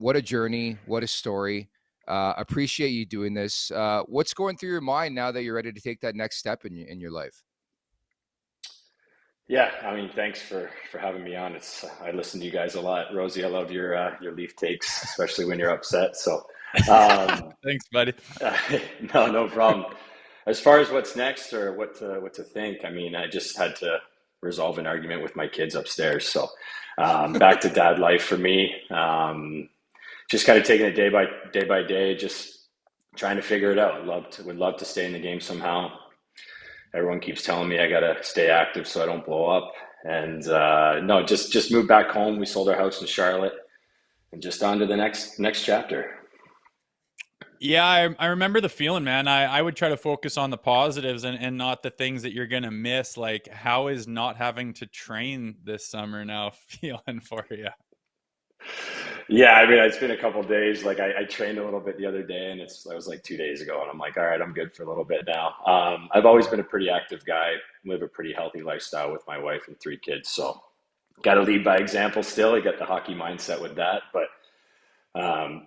what a journey, what a story. Appreciate you doing this. What's going through your mind now that you're ready to take that next step in your life? Yeah, I mean, thanks for having me on. I listen to you guys a lot, Rosie. I love your Leaf takes, especially when you're upset. So, um, Thanks, buddy. no problem. As far as what's next or what to think, I mean, I just had to resolve an argument with my kids upstairs. So, back to dad life for me. Just kind of taking it day by day, just trying to figure it out. Would love to stay in the game somehow. Everyone keeps telling me I gotta stay active so I don't blow up. And no, just moved back home. We sold our house in Charlotte, and just on to the next chapter. Yeah, I remember the feeling, man. I would try to focus on the positives and not the things that you're going to miss. Like, how is not having to train this summer now feeling for you? Yeah, I mean, it's been a couple days. Like I trained a little bit the other day, and it was like 2 days ago, and I'm like, all right, I'm good for a little bit now. I've always been a pretty active guy, live a pretty healthy lifestyle with my wife and 3 kids, so got to lead by example. Still, I got the hockey mindset with that, but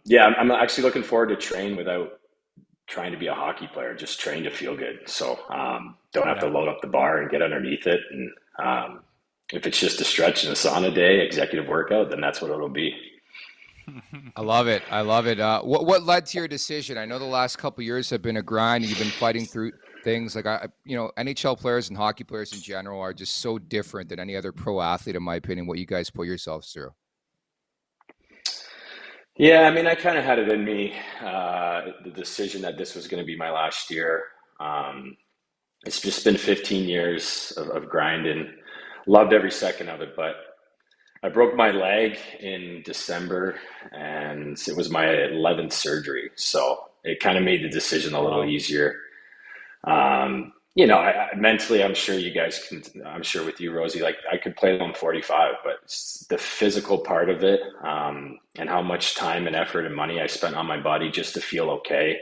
yeah, I'm actually looking forward to train without trying to be a hockey player. Just train to feel good, so don't have to Yeah. load up the bar and get underneath it. And if it's just a stretch and a sauna day, executive workout, then that's what it'll be. I love it. I love it. What led to your decision? I know the last couple of years have been a grind, and you've been fighting through things. Like NHL players and hockey players in general are just so different than any other pro athlete, in my opinion. What you guys put yourselves through. Yeah, I mean, I kind of had it in me, the decision that this was going to be my last year. Um, it's just been 15 years of grinding. Loved every second of it, but I broke my leg in December, and it was my 11th surgery. So it kind of made the decision a little Wow. easier. Mentally, I'm sure you guys can, I'm sure with you, Rosie, like I could play on 45, but it's the physical part of it, and how much time and effort and money I spent on my body just to feel okay.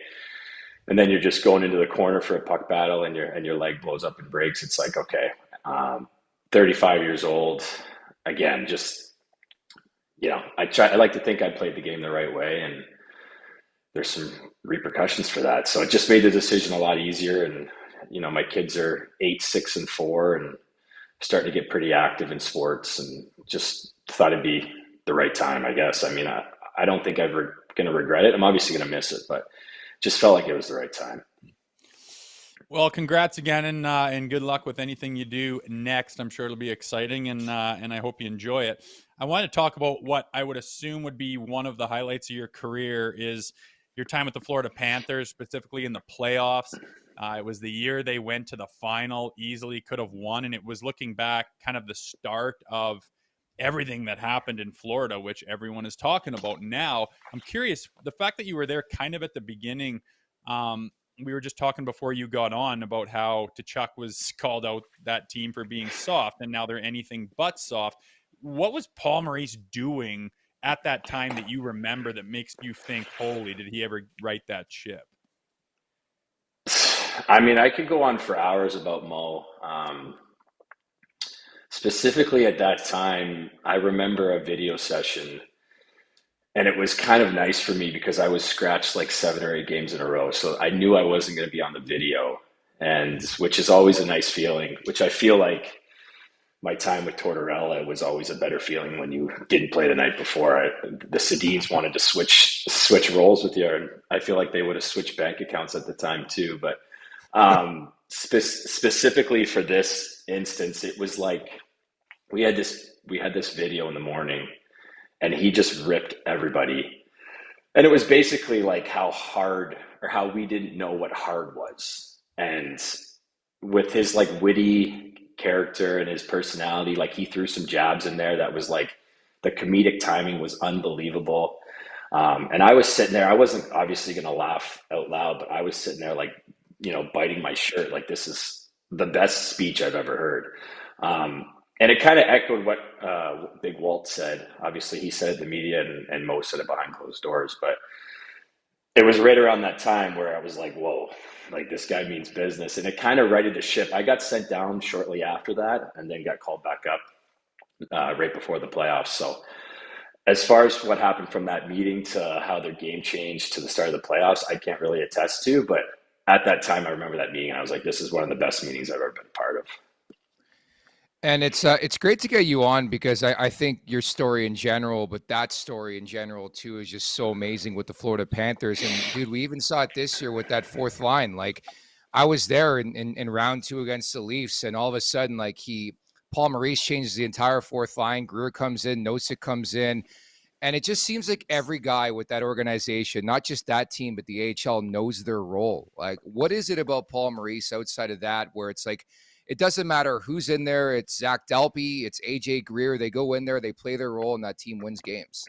And then you're just going into the corner for a puck battle, and your leg blows up and breaks. It's like, okay, um, 35 years old, again, just, I like to think I played the game the right way, and there's some repercussions for that. So it just made the decision a lot easier. And, my kids are 8, 6, and 4, and starting to get pretty active in sports, and just thought it'd be the right time, I guess. I mean, I don't think I'm going to regret it. I'm obviously going to miss it, but just felt like it was the right time. Well, congrats again, and good luck with anything you do next. I'm sure it'll be exciting, and I hope you enjoy it. I want to talk about what I would assume would be one of the highlights of your career is your time with the Florida Panthers, specifically in the playoffs. It was the year they went to the final, easily could have won, and it was looking back kind of the start of everything that happened in Florida, which everyone is talking about now. I'm curious, the fact that you were there kind of at the beginning. We were just talking before you got on about how Tkachuk was called out that team for being soft, and now they're anything but soft. What was Paul Maurice doing at that time that you remember that makes you think, holy, did he ever right that ship? I mean, I could go on for hours about Mo. Specifically at that time, I remember a video session, and it was kind of nice for me because I was scratched like 7 or 8 games in a row. So I knew I wasn't going to be on the video, and which is always a nice feeling, which I feel like my time with Tortorella was always a better feeling when you didn't play the night before. The Sedins wanted to switch roles with you, and I feel like they would have switched bank accounts at the time too. But specifically for this instance, it was like we had this video in the morning, and he just ripped everybody. And it was basically like how hard, or how we didn't know what hard was. And with his like witty character and his personality, like he threw some jabs in there that was like the comedic timing was unbelievable. And I was sitting there, I wasn't obviously going to laugh out loud, but I was sitting there like, biting my shirt, like this is the best speech I've ever heard. And it kind of echoed what Big Walt said. Obviously, he said it to the media, and Mo said it behind closed doors. But it was right around that time where I was like, whoa, like this guy means business. And it kind of righted the ship. I got sent down shortly after that, and then got called back up right before the playoffs. So as far as what happened from that meeting to how their game changed to the start of the playoffs, I can't really attest to. But at that time, I remember that meeting, and I was like, "This is one of the best meetings I've ever been a part of." And it's great to get you on because I think your story in general, but that story in general too, is just so amazing with the Florida Panthers. And dude, we even saw it this year with that fourth line. Like I was there in round 2 against the Leafs, and all of a sudden, like Paul Maurice changes the entire fourth line. Greer comes in, Nosek comes in. And it just seems like every guy with that organization, not just that team, but the AHL knows their role. Like, what is it about Paul Maurice outside of that where it's like, it doesn't matter who's in there. It's Zach Dalpe, it's AJ Greer. They go in there, they play their role, and that team wins games.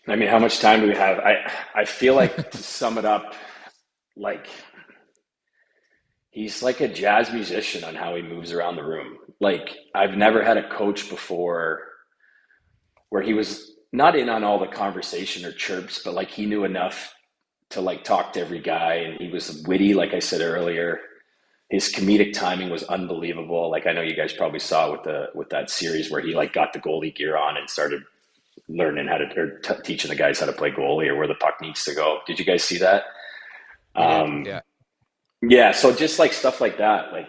I mean, how much time do we have? I feel like to sum it up, like he's like a jazz musician on how he moves around the room. Like I've never had a coach before where he was not in on all the conversation or chirps, but like he knew enough to like talk to every guy, and he was witty, like I said earlier. His comedic timing was unbelievable. Like I know you guys probably saw with that series where he like got the goalie gear on and started learning how to teaching the guys how to play goalie or where the puck needs to go. Did you guys see that? Yeah. Yeah. So just like stuff like that, like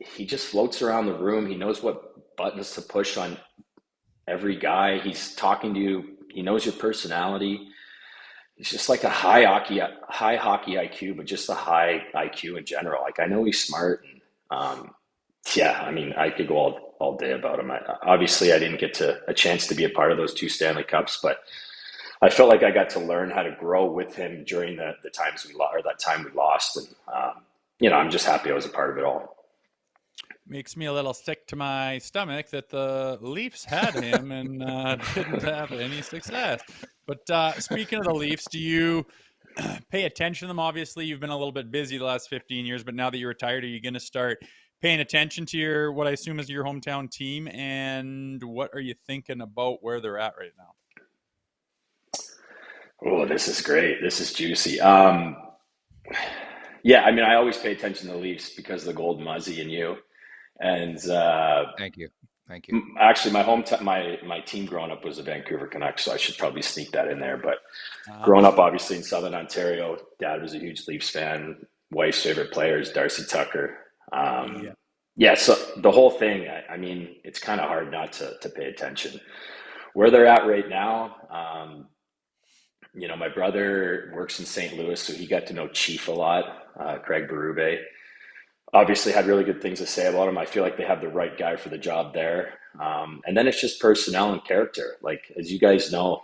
he just floats around the room. He knows what buttons to push on every guy. He's talking to you. He knows your personality. He's just like a high hockey IQ, but just a high IQ in general. Like I know he's smart. And, yeah, I mean, I could go all day about him. Obviously, I didn't get a chance to be a part of those 2 Stanley Cups, but I felt like I got to learn how to grow with him during the times that time we lost. And, I'm just happy I was a part of it all. Makes me a little sick to my stomach that the Leafs had him and didn't have any success. But speaking of the Leafs, do you pay attention to them? Obviously, you've been a little bit busy the last 15 years, but now that you're retired, are you going to start paying attention to what I assume is your hometown team? And what are you thinking about where they're at right now? Oh, this is great. This is juicy. Yeah, I mean, I always pay attention to the Leafs because of the Gold Muzzy and you. And Thank you. Actually, my team growing up was the Vancouver Canucks, so I should probably sneak that in there. But growing up, obviously in Southern Ontario, Dad was a huge Leafs fan. Wife's favorite player is Darcy Tucker. Yeah, so the whole thing. I mean, it's kind of hard not to pay attention. Where they're at right now, my brother works in St. Louis, so he got to know Chief a lot, Craig Berube. Obviously had really good things to say about him. I feel like they have the right guy for the job there. And then it's just personnel and character. Like, as you guys know,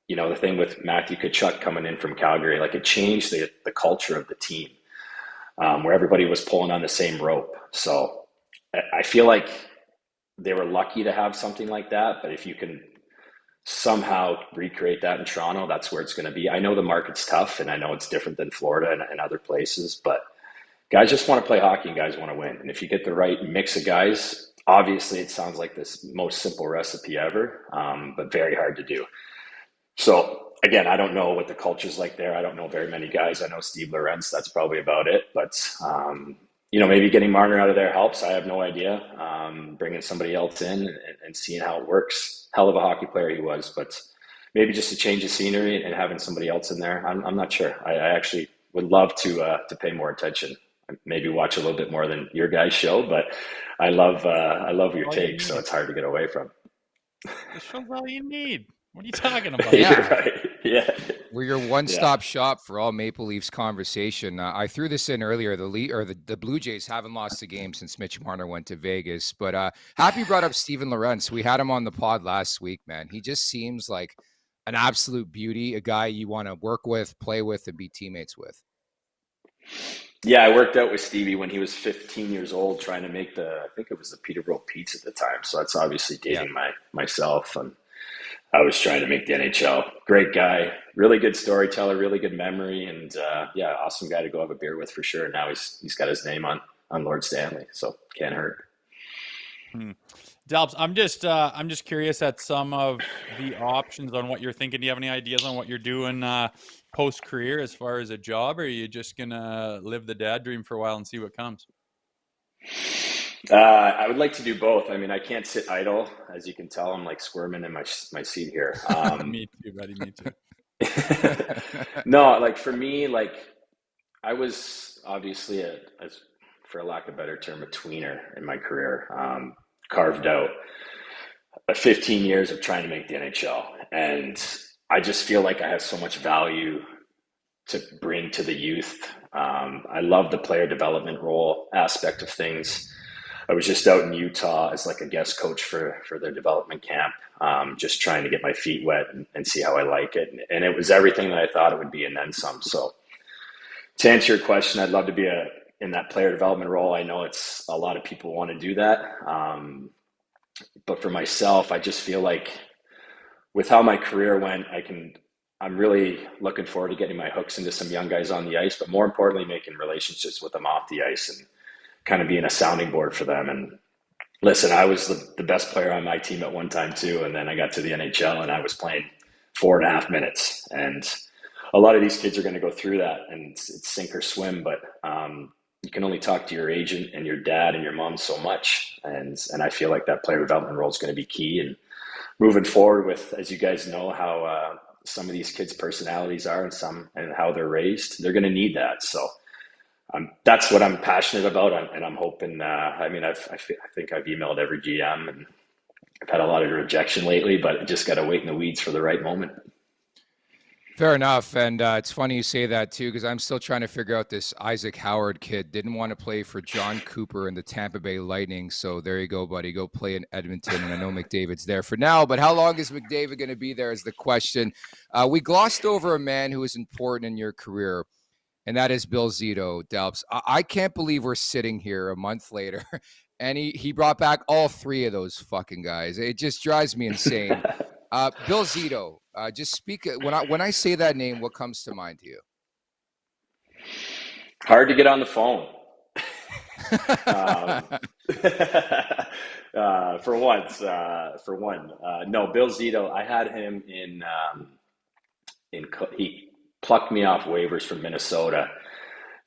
the thing with Matthew Tkachuk coming in from Calgary, like it changed the culture of the team, where everybody was pulling on the same rope. So I feel like they were lucky to have something like that. But if you can somehow recreate that in Toronto, that's where it's going to be. I know the market's tough, and I know it's different than Florida and other places, but guys just want to play hockey and guys want to win. And if you get the right mix of guys, obviously it sounds like this most simple recipe ever, but very hard to do. So again, I don't know what the culture's like there. I don't know very many guys. I know Steve Lorentz, that's probably about it. But, maybe getting Marner out of there helps. I have no idea. Bringing somebody else in and seeing how it works. Hell of a hockey player he was, but maybe just a change of scenery and having somebody else in there. I'm not sure. I actually would love to pay more attention. Maybe watch a little bit more than your guys' show, but I love your take, so it's hard to get away from. The show's all you need. What are you talking about? Yeah, right. Yeah, we're your one-stop shop for all Maple Leafs conversation. I threw this in earlier. The Blue Jays haven't lost a game since Mitch Marner went to Vegas. But happy brought up Steven Lorentz. We had him on the pod last week, man. He just seems like an absolute beauty, a guy you want to work with, play with, and be teammates with. Yeah, I worked out with Stevie when he was 15 years old, trying to make I think it was the Peterborough Pete's at the time. So that's obviously dating myself. And I was trying to make the NHL. Great guy, really good storyteller, really good memory. And awesome guy to go have a beer with for sure. Now he's got his name on Lord Stanley, so can't hurt. Dalps, I'm just curious at some of the options on what you're thinking. Do you have any ideas on what you're doing post-career as far as a job, or are you just going to live the dad dream for a while and see what comes? I would like to do both. I mean, I can't sit idle. As you can tell, I'm like squirming in my seat here. Me too, buddy. Me too. No, like for me, like I was obviously for a lack of a better term, a tweener in my career. Carved out 15 years of trying to make the NHL, and I just feel like I have so much value to bring to the youth. I love the player development role aspect of things. I was just out in Utah as like a guest coach for their development camp, just trying to get my feet wet and see how I like it. And it was everything that I thought it would be and then some. So to answer your question, I'd love to be in that player development role. I know it's a lot of people want to do that. But for myself, I just feel like with how my career went, I'm really looking forward to getting my hooks into some young guys on the ice, but more importantly, making relationships with them off the ice and kind of being a sounding board for them. And listen, I was the best player on my team at one time too. And then I got to the NHL and I was playing 4.5 minutes. And a lot of these kids are going to go through that, and it's sink or swim, but you can only talk to your agent and your dad and your mom so much. And I feel like that player development role is going to be key. And moving forward with, as you guys know, how some of these kids' personalities are and how they're raised, they're going to need that. So that's what I'm passionate about, and I'm hoping. I mean, I think I've emailed every GM, and I've had a lot of rejection lately, but I just got to wait in the weeds for the right moment. Fair enough. And it's funny you say that too, because I'm still trying to figure out this Isaac Howard kid. Didn't want to play for John Cooper and the Tampa Bay Lightning. So there you go, buddy. Go play in Edmonton. And I know McDavid's there for now, but how long is McDavid going to be there is the question. We glossed over a man who is important in your career, and that is Bill Zito, Dalps. I can't believe we're sitting here a month later, and he brought back all three of those fucking guys. It just drives me insane. Bill Zito, just speak. When I say that name, what comes to mind to you? Hard to get on the phone. For one. No, Bill Zito. I had him he plucked me off waivers from Minnesota.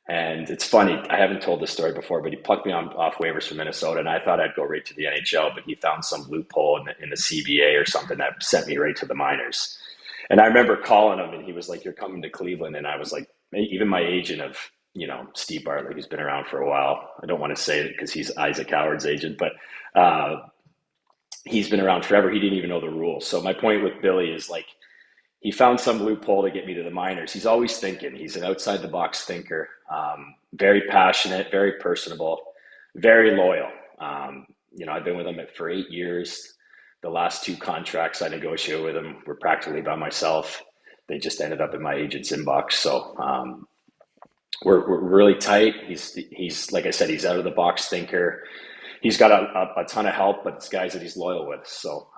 And it's funny, I haven't told this story before, but he plucked me off waivers from Minnesota, and I thought I'd go right to the NHL, but he found some loophole in the CBA or something that sent me right to the minors. And I remember calling him, and he was like, "You're coming to Cleveland." And I was like, even my agent of, Steve Bartlett, who's been around for a while. I don't want to say it because he's Isaac Howard's agent, but he's been around forever. He didn't even know the rules. So my point with Billy is like, he found some loophole to get me to the minors. He's always thinking. He's an outside the box thinker, very passionate, very personable, very loyal. I've been with him for 8 years. The last 2 contracts I negotiated with him were practically by myself. They just ended up in my agent's inbox. So we're really tight. He's like I said, he's out of the box thinker. He's got a ton of help, but it's guys that he's loyal with. So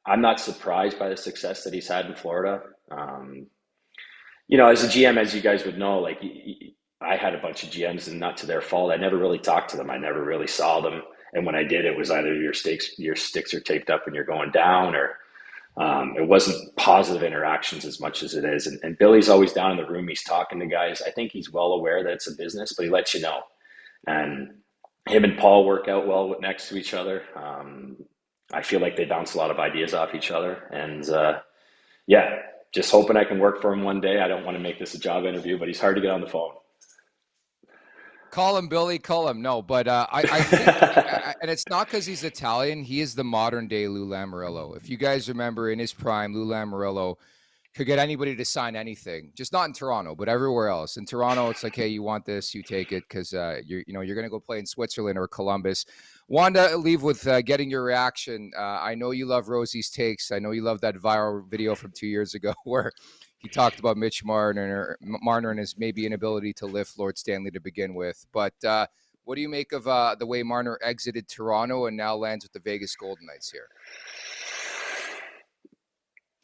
I'm not surprised by the success that he's had in Florida. As a GM, as you guys would know, like I had a bunch of GMs, and not to their fault. I never really talked to them. I never really saw them. And when I did, it was either your sticks are taped up and you're going down, or it wasn't positive interactions as much as it is. And Billy's always down in the room. He's talking to guys. I think he's well aware that it's a business, but he lets you know. And him and Paul work out well next to each other. I feel like they bounce a lot of ideas off each other. And just hoping I can work for him one day. I don't want to make this a job interview, but he's hard to get on the phone. Call him Billy, call him. No, but I think, and it's not because he's Italian. He is the modern day Lou Lamoriello. If you guys remember, in his prime, Lou Lamoriello could get anybody to sign anything, just not in Toronto, but everywhere else. In Toronto, it's like, hey, you want this, you take it, because you're going to go play in Switzerland or Columbus. Wanted to leave with getting your reaction. I know you love Rosie's takes. I know you love that viral video from 2 years ago where he talked about Mitch Marner and his maybe inability to lift Lord Stanley to begin with. But what do you make of the way Marner exited Toronto and now lands with the Vegas Golden Knights here?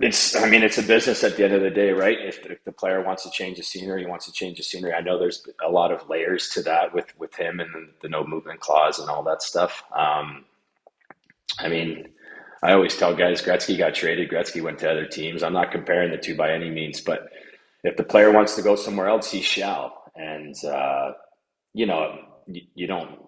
It's a business at the end of the day, right? If the player wants to change the scenery, he wants to change the scenery. I know there's a lot of layers to that with him and the no movement clause and all that stuff. I always tell guys, Gretzky got traded. Gretzky went to other teams. I'm not comparing the two by any means, but if the player wants to go somewhere else, he shall. And, you don't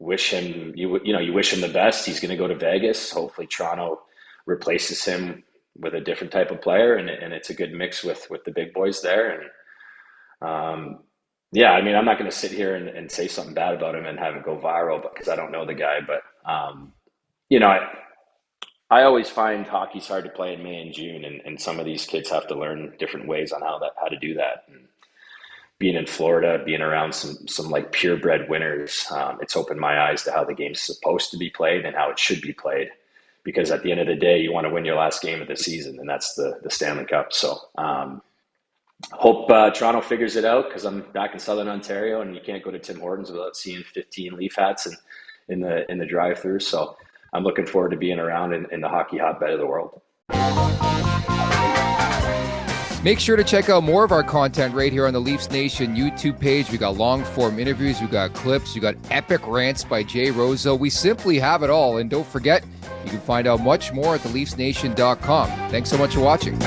wish him you wish him the best. He's going to go to Vegas. Hopefully Toronto replaces him with a different type of player, and it's a good mix with the big boys there. And yeah, I mean, I'm not going to sit here and say something bad about him and have it go viral because I don't know the guy. But I always find hockey's hard to play in May and June, and some of these kids have to learn different ways on how to do that. And being in Florida, being around some like purebred winners, it's opened my eyes to how the game's supposed to be played and how it should be played. Because at the end of the day, you want to win your last game of the season, and that's the Stanley Cup. So hope Toronto figures it out, because I'm back in Southern Ontario, and you can't go to Tim Hortons without seeing 15 Leaf hats in the drive-thru. So I'm looking forward to being around in the hockey hotbed of the world. Make sure to check out more of our content right here on the Leafs Nation YouTube page. We got long-form interviews, we got clips, we got epic rants by Jay Rosehill. We simply have it all. And don't forget, you can find out much more at theleafsnation.com. Thanks so much for watching.